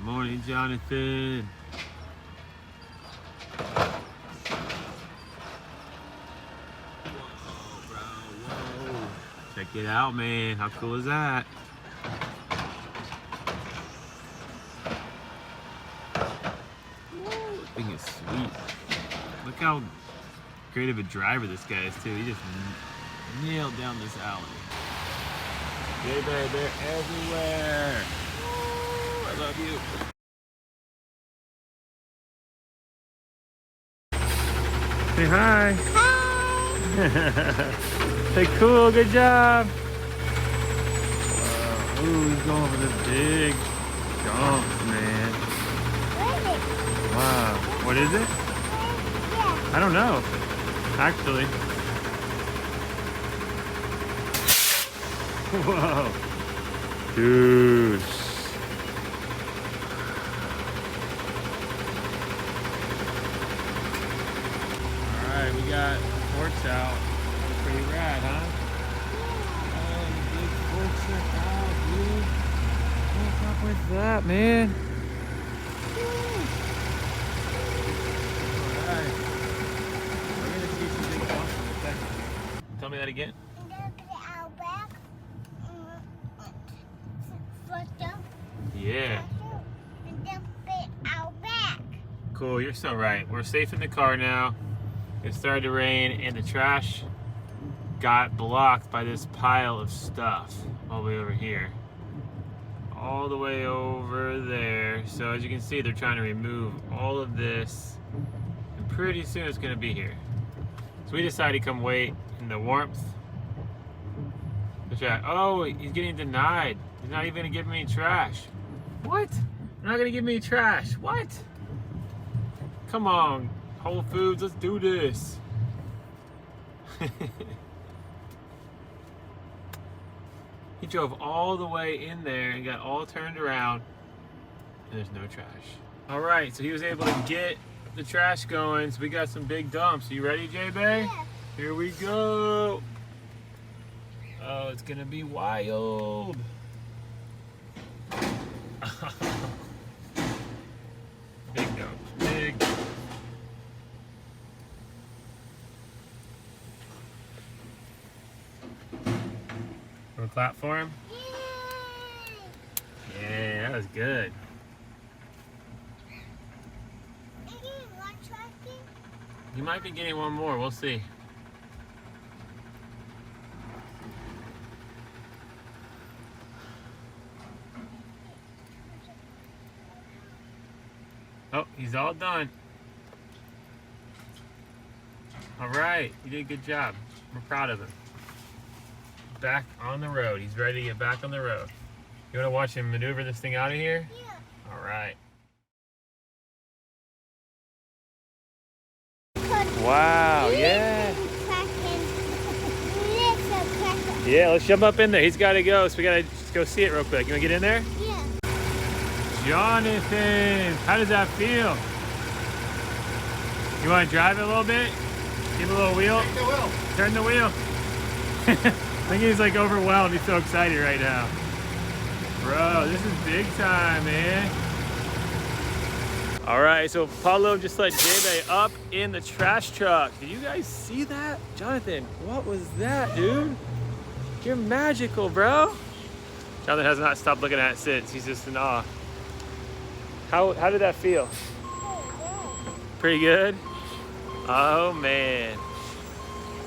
morning, Jonathan. Whoa, bro, whoa. Check it out, man. How cool is that? This thing is sweet. Look how great of a driver this guy is, too. He just nailed down this alley. JBae, they're everywhere. Woo, I love you. Say hi. Hi. Say cool, good job. Ooh, he's going for the big jumps, man. Wow. What is it? I don't know, actually. Whoa. Dude. Alright, we got forks out. That's pretty rad, huh? Oh, the big forks are out, dude. What's up with that, man? Alright. We're gonna see some big bumps in a second. Tell me that again. Yeah. And dump it out back. Cool, you're so right. We're safe in the car now. It started to rain and the trash got blocked by this pile of stuff all the way over here. All the way over there. So as you can see, they're trying to remove all of this. And pretty soon it's gonna be here. So we decided to come wait in the warmth. Oh, he's getting denied. He's not even gonna give me any trash. What? They're not gonna give me any trash. What? Come on, Whole Foods, let's do this. He drove all the way in there and got all turned around, and there's no trash. All right, so he was able to get the trash going, so we got some big dumps. You ready, JBae? Yeah. Here we go. Oh, it's gonna be wild. Big dumps, big. Want to clap for him? Yeah, that was good. You might be getting one more, we'll see. Oh, he's all done. All right, you did a good job. We're proud of him. Back on the road. He's ready to get back on the road. You want to watch him maneuver this thing out of here? Yeah. All right. Wow, yeah. Yeah, let's jump up in there. He's got to go, so we got to just go see it real quick. You want to get in there? Yeah. Jonathan, how does that feel? You want to drive it a little bit? Give it a little wheel? Take the wheel. Turn the wheel. I think he's like overwhelmed. He's so excited right now. Bro, this is big time, man. All right, so Paulo just let JBae up in the trash truck. Did you guys see that? Jonathan, what was that, dude? You're magical, bro. Jonathan has not stopped looking at it since. He's just in awe. How did that feel? Pretty good? Oh, man.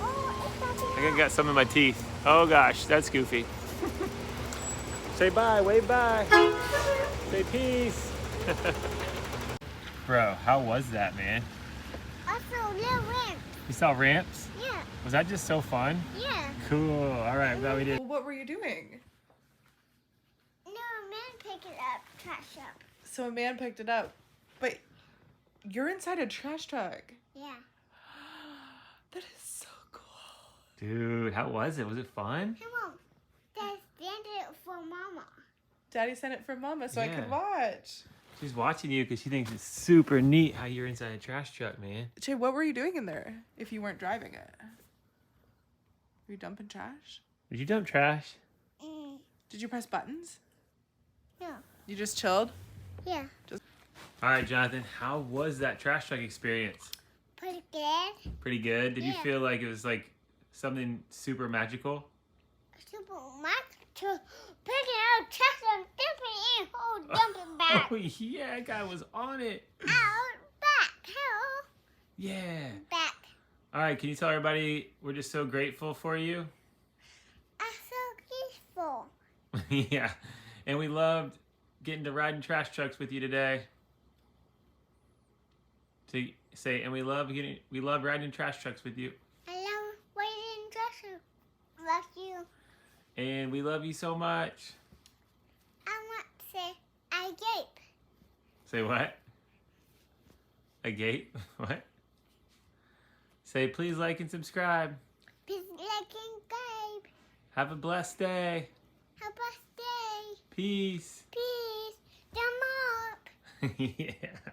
I think I got some in my teeth. Oh, gosh, that's goofy. Say bye, wave bye. Say peace. Bro, how was that, man? I saw little ramp. You saw ramps? Yeah. Was that just so fun? Yeah. Cool. All right, glad we did. Well, what were you doing? No, man, pick it up, trash up. So a man picked it up, but you're inside a trash truck. Yeah. That is so cool. Dude, how was it? Was it fun? Come on. Dad, stand it for Mama. Daddy sent it for Mama so I Yeah. could watch. She's watching you because she thinks it's super neat how you're inside a trash truck, man. Jay, what were you doing in there if you weren't driving it? Were you dumping trash? Did you dump trash? Mm, Did you press buttons? no. You just chilled? Yeah. All right, Jonathan, how was that trash truck experience? Pretty good. Pretty good. Did you Yeah. feel like it was like something super magical? Super much to pick it up, trash and dump it in, dump it back. Oh yeah, guy was on it. Out, back, out, Yeah. back. All right, can you tell everybody we're just so grateful for you? I'm so peaceful. Yeah, and we loved getting to ride in trash trucks with you today. To say, and we love riding in trash trucks with you, I love waiting trash. Love you. and we love you so much. I want to say I gape. Say what? A gate? What? Say please like and subscribe. Please like and gape. Have a blessed day. Have a blessed day. Peace. Peace. Jump up. Yeah.